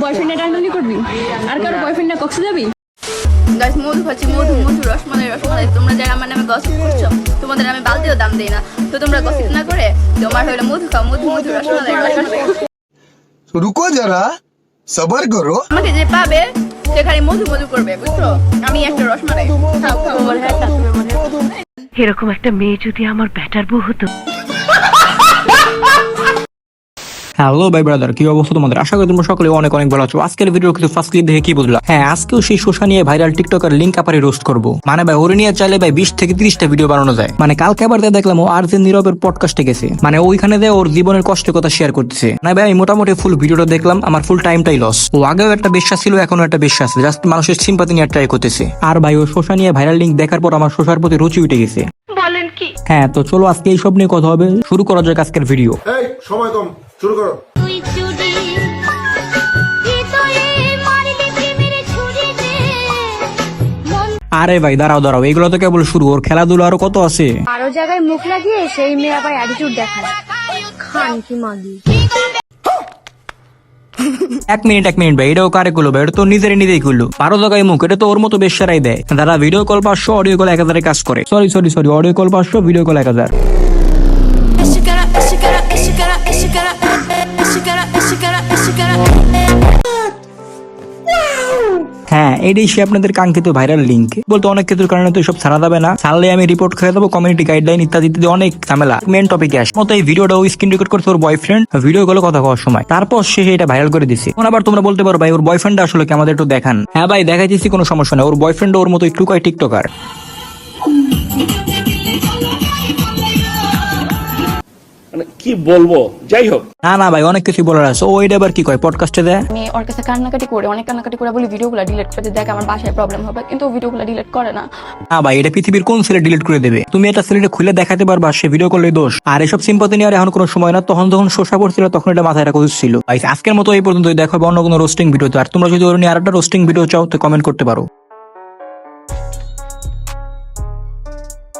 বয়ফ্রেন্ডে টানাটানি করবি? আর কারো বয়ফ্রেন্ডে কক্সে যাবি? গাইস মধু খাচ্ছি, মধু মধু রসমালাই। তোমরা যারা আমার নামে গসিপ করছো, তোমাদের আমি বালতিও দাম দেই না। তো তোমরা গসিপ না করে তোমার হইলো মধু খাও, মধু মধু রসমালাই। रुको जरा सबर करो। আমাকে যে পাবে সে খালি মধু মধু করবে, বুঝছো? আমি একটা রসমালাই খাও খাও। এরকম একটা মেয়ে যদি আমার ব্যাটার বউ হতো। হ্যালো ভাই ব্রাদার, কি অবস্থা তোমাদের? আশা করি তোমরা সকলে অনেক অনেক ভালো আছো। আজকের ভিডিও কিন্তু ফার্স্ট ক্লিপ দেখে কি বুঝলা? হ্যাঁ, আজকেও সেই শোষা নিয়ে ভাইরাল টিকটকার লিংক আপারে রোস্ট করবো। মানে ভাই ওরে নিয়ে চাইলে ভাই 20 থেকে 30টা ভিডিও বানানো যায়। মানে কালকে আবার দেখলাম ও আর যে নীরবের পডকাস্টে গেছে, মানে ওইখানে দেয় ওর জীবনের কষ্টের কথা শেয়ার করতেছে। না ভাই আমি মোটামুটি ফুল ভিডিওটা দেখলাম, আমার ফুল টাইমটাই লস। ও আগেও একটা বেশ্যা ছিল, এখনো একটা বেশ্যা আছে, জাস্ট মানুষের সিম্পাথি নিয়ে ট্রাই করতেছে। আর ভাই ও শোষা নিয়ে ভাইরাল লিংক দেখার পর আমার শোষার প্রতি রুচি উঠে গেছে। বলেন কি? হ্যাঁ, তো চলো আজকে এইসব নিয়ে কথা হবে। শুরু করা যাক আজকের ভিডিও। এই সময় কম, শুরু করো। আরে ভাই দাঁড়াও দাঁড়াও, এগুলো তো কেবল শুরু, ওর খেলাধুলা আরো কত আছে। আরো জায়গায় মুখ লাগিয়ে সেই মেয়ে আবার অ্যাটিটিউড দেখায়। খান কি মাগি। এক মিনিট ভাই, এটাও কারে করলো ভাই? এটা তো নিজেই করলো। 12 জায়গায় মুখ, এটা তো ওর মতো বেশ্যারাই দেয়। দাদা ভিডিও কল 500, অডিও কল 1000 কাজ করে। Sorry, audio call 500, video call 1000। হ্যাঁ, এটাই সে আপনাদের কাঙ্ক্ষিত ভাইরাল লিঙ্ক। বলতে অনেক কিছুর কারণে তো সব ছাড়া যাবে না, ছাড়লে আমি রিপোর্ট খেয়ে দেবো, কমিউনিটি গাইডলাইন ইত্যাদি অনেক ঝামেলা। মেন টপিকে আসে মতো এই ভিডিওটা ও স্ক্রিন রেকর্ড করছে ওর বয়ফ্রেন্ড ভিডিও কলে কথা কওয়ার সময়, তারপর সে এটা ভাইরাল করে দিছে। আবার তোমরা বলতে পারো ভাই ওর বয়ফ্রেন্ড আসলে কি আমাদের একটু দেখান। হ্যাঁ ভাই দেখাইতেছি, কোনো সমস্যা না। ওর বয়ফ্রেন্ড ওর মতো একটু কয় টিকটকার। কি বলবো, যাই হোক। না ভাই অনেক কিছু বলার আছে। ও এটা আবার কি কয় পডকাস্টে দেয়? আমি ওর কাছে কান্নাকাটি করে বলি ভিডিওগুলো ডিলিট করে দেখ, আমার বাসায় প্রবলেম হবে, কিন্তু ও ভিডিওগুলো ডিলিট করে না। না ভাই, এটা পৃথিবীর কোন ছেলে ডিলিট করে দেবে? তুমি এটা ছেলেটা খুলে দেখাতে পারবা, সে ভিডিও করলে দোষ। আর এসব সিম্পাথি নিয়ে এখন কোনো সময় না, তখন যখন শোষা পড়ছিল তখন এটা মাথায় রাখা উচিত ছিল। আজকের মতো এই পর্যন্ত, দেখা হবে অন্য কোনো রোস্টিং ভিডিওতে। আর তোমরা যদি ওর নিয়ে আরেকটা রোস্টিং ভিডিও চাও তো কমেন্ট করতে পারো।